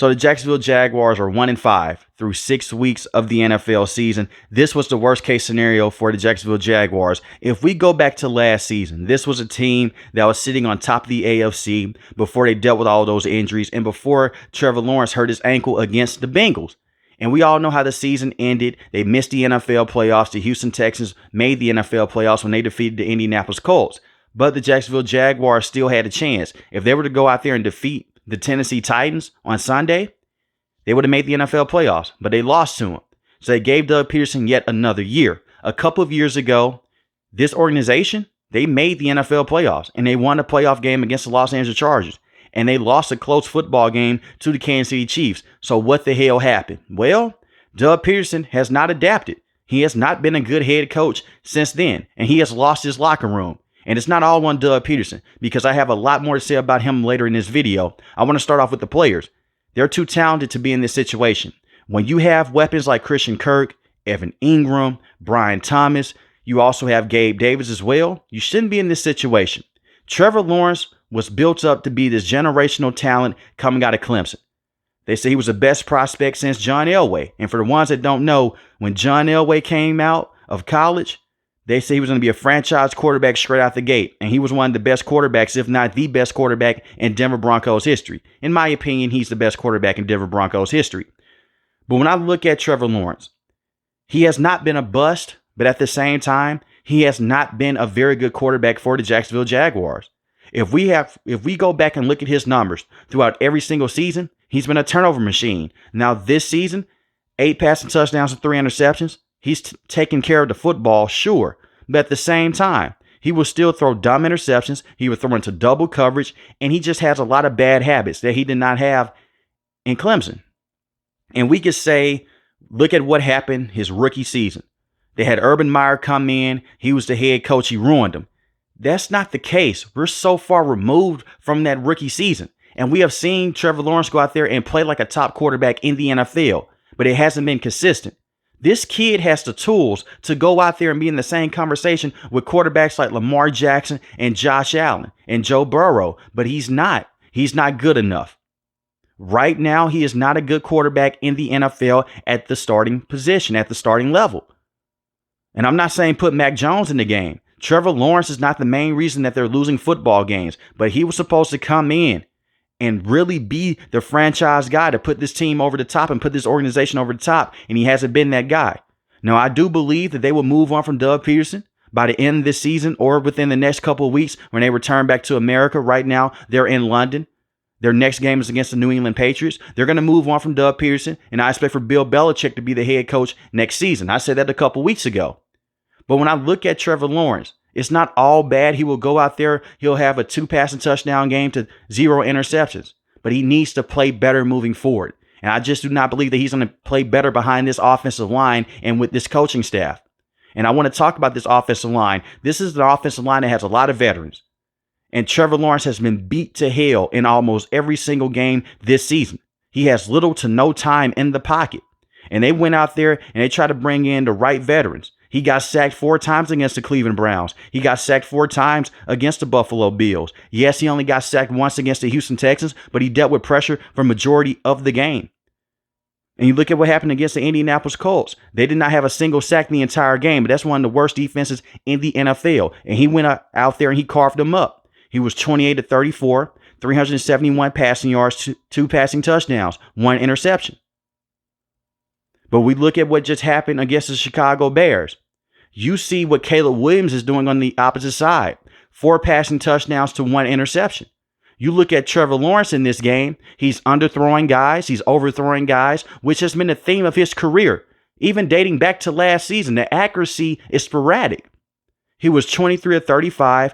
So the Jacksonville Jaguars are 1-5 through 6 weeks of the NFL season. This was the worst case scenario for the Jacksonville Jaguars. If we go back to last season, this was a team that was sitting on top of the AFC before they dealt with all those injuries and before Trevor Lawrence hurt his ankle against the Bengals. And we all know how the season ended. They missed the NFL playoffs. The Houston Texans made the NFL playoffs when they defeated the Indianapolis Colts. But the Jacksonville Jaguars still had a chance. If they were to go out there and defeat the Tennessee Titans on Sunday, they would have made the NFL playoffs, but they lost to them. So they gave Doug Peterson yet another year. A couple of years ago, this organization, they made the NFL playoffs, and they won a playoff game against the Los Angeles Chargers, and they lost a close football game to the Kansas City Chiefs. So what the hell happened? Well, Doug Peterson has not adapted. He has not been a good head coach since then, and he has lost his locker room. And it's not all on Doug Peterson, because I have a lot more to say about him later in this video. I want to start off with the players. They're too talented to be in this situation. When you have weapons like Christian Kirk, Evan Ingram, Brian Thomas, you also have Gabe Davis as well, you shouldn't be in this situation. Trevor Lawrence was built up to be this generational talent coming out of Clemson. They say he was the best prospect since John Elway. And for the ones that don't know, when John Elway came out of college, they say he was going to be a franchise quarterback straight out the gate. And he was one of the best quarterbacks, if not the best quarterback in Denver Broncos history. In my opinion, he's the best quarterback in Denver Broncos history. But when I look at Trevor Lawrence, he has not been a bust, but at the same time, he has not been a very good quarterback for the Jacksonville Jaguars. If we go back and look at his numbers throughout every single season, he's been a turnover machine. Now this season, 8 passing touchdowns and 3 interceptions. He's taking care of the football, sure. But at the same time, he will still throw dumb interceptions. He would throw into double coverage. And he just has a lot of bad habits that he did not have in Clemson. And we could say, look at what happened his rookie season. They had Urban Meyer come in. He was the head coach. He ruined him. That's not the case. We're so far removed from that rookie season. And we have seen Trevor Lawrence go out there and play like a top quarterback in the NFL. But it hasn't been consistent. This kid has the tools to go out there and be in the same conversation with quarterbacks like Lamar Jackson and Josh Allen and Joe Burrow, but he's not. He's not good enough. Right now, he is not a good quarterback in the NFL at the starting position, at the starting level. And I'm not saying put Mac Jones in the game. Trevor Lawrence is not the main reason that they're losing football games, but he was supposed to come in and really be the franchise guy to put this team over the top and put this organization over the top. And he hasn't been that guy. Now, I do believe that they will move on from Doug Peterson by the end of this season or within the next couple of weeks when they return back to America. Right now, they're in London. Their next game is against the New England Patriots. They're going to move on from Doug Peterson, and I expect for Bill Belichick to be the head coach next season. I said that a couple weeks ago. But when I look at Trevor Lawrence, it's not all bad. He will go out there. He'll have a 2 passing touchdown game to 0 interceptions. But he needs to play better moving forward. And I just do not believe that he's going to play better behind this offensive line and with this coaching staff. And I want to talk about this offensive line. This is an offensive line that has a lot of veterans. And Trevor Lawrence has been beat to hell in almost every single game this season. He has little to no time in the pocket. And they went out there and they tried to bring in the right veterans. He got sacked 4 times against the Cleveland Browns. He got sacked 4 times against the Buffalo Bills. Yes, he only got sacked once against the Houston Texans, but he dealt with pressure for majority of the game. And you look at what happened against the Indianapolis Colts. They did not have a single sack in the entire game, but that's one of the worst defenses in the NFL. And he went out there and he carved them up. He was 28-34, 371 passing yards, 2 passing touchdowns, 1 interception. But we look at what just happened against the Chicago Bears. You see what Caleb Williams is doing on the opposite side. 4 passing touchdowns to 1 interception. You look at Trevor Lawrence in this game. He's underthrowing guys. He's overthrowing guys, which has been the theme of his career. Even dating back to last season, the accuracy is sporadic. He was 23-35,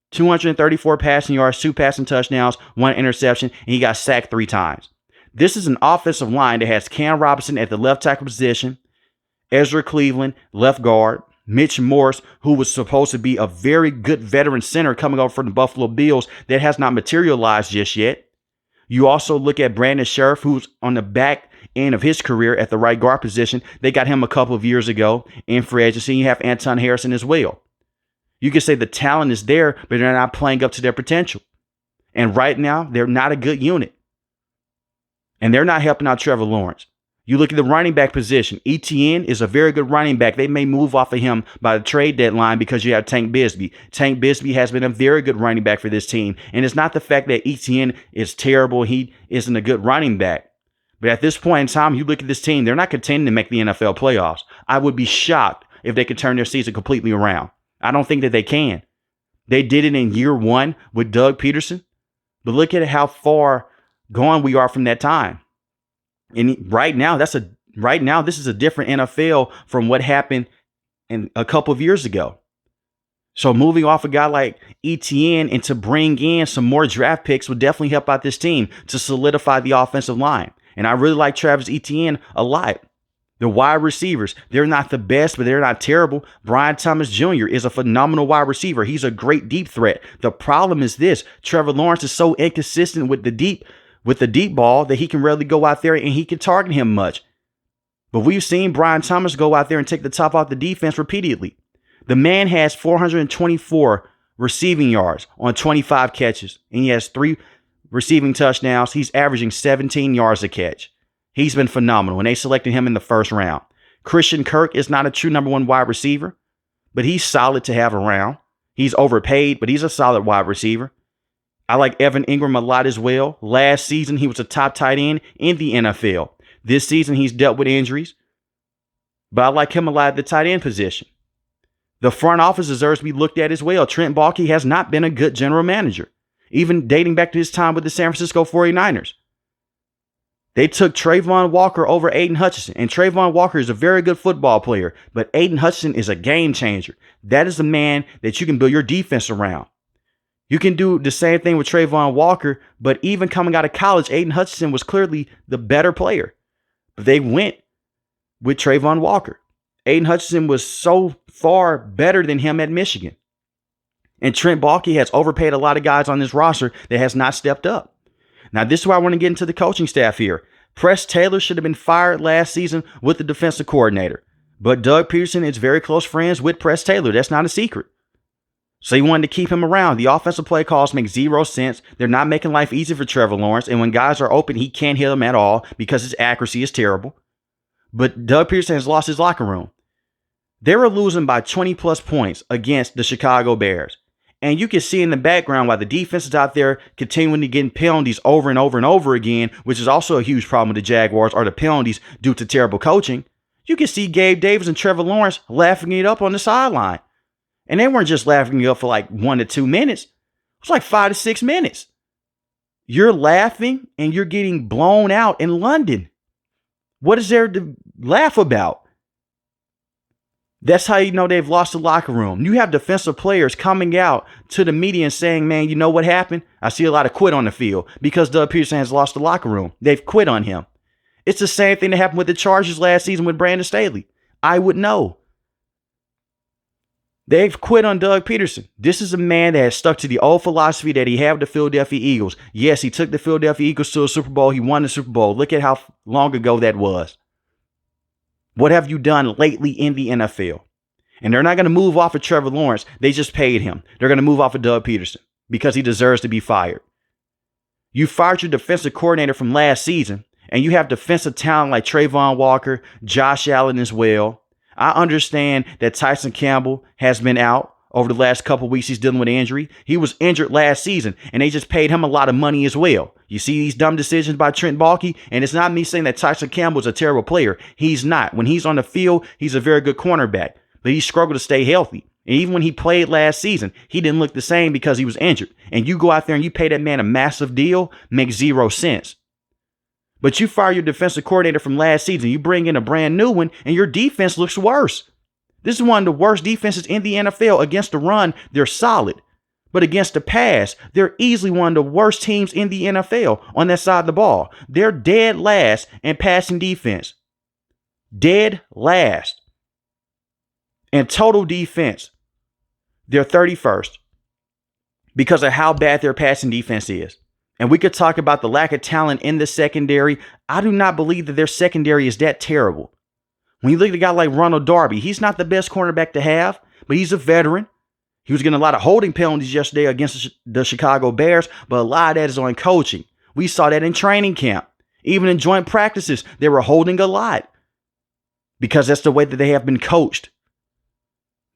234 passing yards, 2 passing touchdowns, 1 interception, and he got sacked 3 times. This is an offensive line that has Cam Robinson at the left tackle position, Ezra Cleveland, left guard, Mitch Morse, who was supposed to be a very good veteran center coming over from the Buffalo Bills that has not materialized just yet. You also look at Brandon Sheriff, who's on the back end of his career at the right guard position. They got him a couple of years ago in free agency. You have Anton Harrison as well. You can say the talent is there, but they're not playing up to their potential. And right now, they're not a good unit. And they're not helping out Trevor Lawrence. You look at the running back position. ETN is a very good running back. They may move off of him by the trade deadline because you have Tank Bigsby. Tank Bigsby has been a very good running back for this team. And it's not the fact that ETN is terrible. He isn't a good running back. But at this point in time, you look at this team, they're not contending to make the NFL playoffs. I would be shocked if they could turn their season completely around. I don't think that they can. They did it in year one with Doug Peterson. But look at how far gone we are from that time. And right now, this is a different NFL from what happened in a couple of years ago. So moving off a guy like ETN and to bring in some more draft picks would definitely help out this team to solidify the offensive line. And I really like Travis Etienne a lot. The wide receivers, they're not the best, but they're not terrible. Brian Thomas Jr. is a phenomenal wide receiver. He's a great deep threat. The problem is this: Trevor Lawrence is so inconsistent with the deep ball that he can rarely go out there and he can target him much. But we've seen Brian Thomas go out there and take the top off the defense repeatedly. The man has 424 receiving yards on 25 catches, and he has 3 receiving touchdowns. He's averaging 17 yards a catch. He's been phenomenal, and they selected him in the first round. Christian Kirk is not a true number 1 wide receiver, but he's solid to have around. He's overpaid, but he's a solid wide receiver. I like Evan Ingram a lot as well. Last season, he was a top tight end in the NFL. This season, he's dealt with injuries, but I like him a lot at the tight end position. The front office deserves to be looked at as well. Trent Baalke has not been a good general manager, even dating back to his time with the San Francisco 49ers. They took Trayvon Walker over Aiden Hutchinson, and Trayvon Walker is a very good football player, but Aiden Hutchinson is a game changer. That is a man that you can build your defense around. You can do the same thing with Trayvon Walker, but even coming out of college, Aiden Hutchinson was clearly the better player. But they went with Trayvon Walker. Aiden Hutchinson was so far better than him at Michigan. And Trent Baalke has overpaid a lot of guys on this roster that has not stepped up. Now, this is why I want to get into the coaching staff here. Press Taylor should have been fired last season with the defensive coordinator. But Doug Peterson is very close friends with Press Taylor. That's not a secret. So he wanted to keep him around. The offensive play calls make zero sense. They're not making life easy for Trevor Lawrence. And when guys are open, he can't hit them at all because his accuracy is terrible. But Doug Peterson has lost his locker room. They were losing by 20-plus points against the Chicago Bears. And you can see in the background while the defense is out there continuing to get penalties over and over and over again, which is also a huge problem with the Jaguars, are the penalties due to terrible coaching. You can see Gabe Davis and Trevor Lawrence laughing it up on the sideline. And they weren't just laughing it up for like 1 to 2 minutes. It was like 5 to 6 minutes. You're laughing and you're getting blown out in London. What is there to laugh about? That's how you know they've lost the locker room. You have defensive players coming out to the media and saying, man, you know what happened? I see a lot of quit on the field because Doug Peterson has lost the locker room. They've quit on him. It's the same thing that happened with the Chargers last season with Brandon Staley. I would know. They've quit on Doug Peterson. This is a man that has stuck to the old philosophy that he had with the Philadelphia Eagles. Yes, he took the Philadelphia Eagles to a Super Bowl. He won the Super Bowl. Look at how long ago that was. What have you done lately in the NFL? And they're not going to move off of Trevor Lawrence. They just paid him. They're going to move off of Doug Peterson because he deserves to be fired. You fired your defensive coordinator from last season, and you have defensive talent like Trayvon Walker, Josh Allen as well. I understand that Tyson Campbell has been out over the last couple of weeks. He's dealing with injury. He was injured last season, and they just paid him a lot of money as well. You see these dumb decisions by Trent Baalke, and it's not me saying that Tyson Campbell is a terrible player. He's not. When he's on the field, he's a very good cornerback, but he struggled to stay healthy. And even when he played last season, he didn't look the same because he was injured. And you go out there and you pay that man a massive deal, makes zero sense. But you fire your defensive coordinator from last season, you bring in a brand new one, and your defense looks worse. This is one of the worst defenses in the NFL. Against the run, they're solid. But against the pass, they're easily one of the worst teams in the NFL on that side of the ball. They're dead last in passing defense. Dead last. In total defense, they're 31st because of how bad their passing defense is. And we could talk about the lack of talent in the secondary. I do not believe that their secondary is that terrible. When you look at a guy like Ronald Darby, he's not the best cornerback to have, but he's a veteran. He was getting a lot of holding penalties yesterday against the Chicago Bears, but a lot of that is on coaching. We saw that in training camp. Even in joint practices, they were holding a lot because that's the way that they have been coached.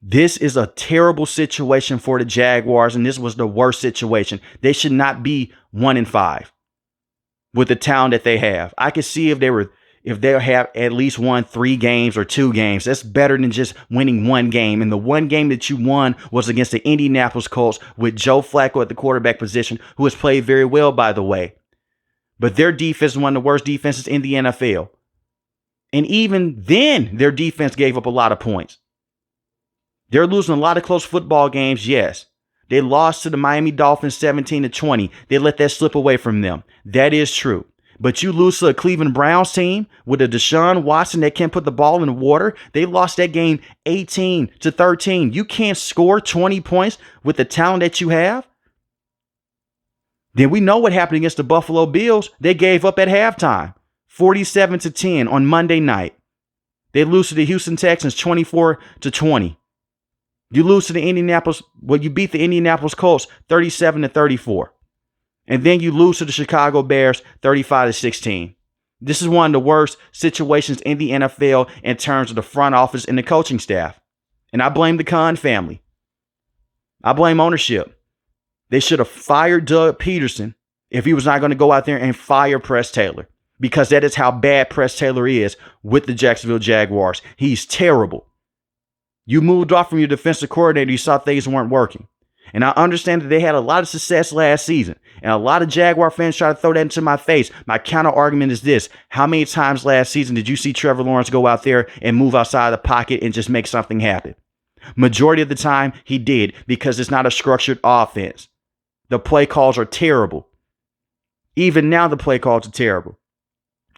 This is a terrible situation for the Jaguars, and this was the worst situation. They should not be 1-5 with the talent that they have. I could see if they have at least won 3 games or 2 games. That's better than just winning 1 game. And the 1 game that you won was against the Indianapolis Colts with Joe Flacco at the quarterback position, who has played very well, by the way. But their defense is one of the worst defenses in the NFL. And even then, their defense gave up a lot of points. They're losing a lot of close football games, yes. They lost to the Miami Dolphins 17-20. They let that slip away from them. That is true. But you lose to a Cleveland Browns team with a Deshaun Watson that can't put the ball in the water. They lost that game 18-13. You can't score 20 points with the talent that you have. Then we know what happened against the Buffalo Bills. They gave up at halftime, 47-10 on Monday night. They lose to the Houston Texans 24-20. You lose to the you beat the Indianapolis Colts 37-34. And then you lose to the Chicago Bears 35-16. This is one of the worst situations in the NFL in terms of the front office and the coaching staff. And I blame the Khan family. I blame ownership. They should have fired Doug Peterson if he was not going to go out there and fire Press Taylor, because that is how bad Press Taylor is with the Jacksonville Jaguars. He's terrible. You moved off from your defensive coordinator. You saw things weren't working. And I understand that they had a lot of success last season. And a lot of Jaguar fans try to throw that into my face. My counter argument is this. How many times last season did you see Trevor Lawrence go out there and move outside the pocket and just make something happen? Majority of the time, he did, because it's not a structured offense. The play calls are terrible. Even now, the play calls are terrible.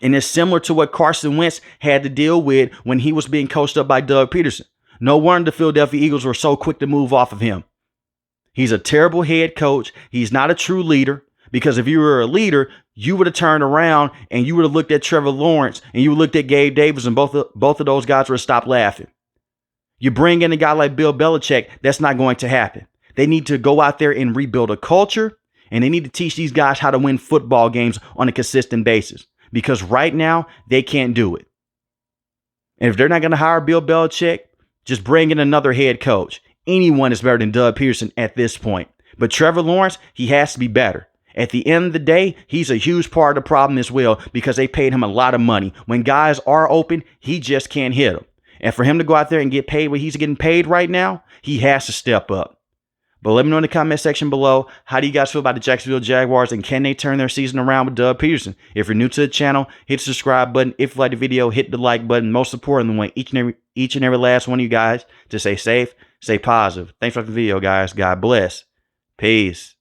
And it's similar to what Carson Wentz had to deal with when he was being coached up by Doug Peterson. No wonder the Philadelphia Eagles were so quick to move off of him. He's a terrible head coach. He's not a true leader, because if you were a leader, you would have turned around and you would have looked at Trevor Lawrence and you would have looked at Gabe Davis, and both of those guys would have stopped laughing. You bring in a guy like Bill Belichick, that's not going to happen. They need to go out there and rebuild a culture, and they need to teach these guys how to win football games on a consistent basis, because right now they can't do it. And if they're not going to hire Bill Belichick, just bring in another head coach. Anyone is better than Doug Peterson at this point. But Trevor Lawrence, he has to be better. At the end of the day, he's a huge part of the problem as well, because they paid him a lot of money. When guys are open, he just can't hit them. And for him to go out there and get paid what he's getting paid right now, he has to step up. But let me know in the comment section below, how do you guys feel about the Jacksonville Jaguars, and can they turn their season around with Doug Peterson? If you're new to the channel, hit the subscribe button. If you like the video, hit the like button. Most importantly, I want each and every last one of you guys to stay safe, stay positive. Thanks for watching the video, guys. God bless. Peace.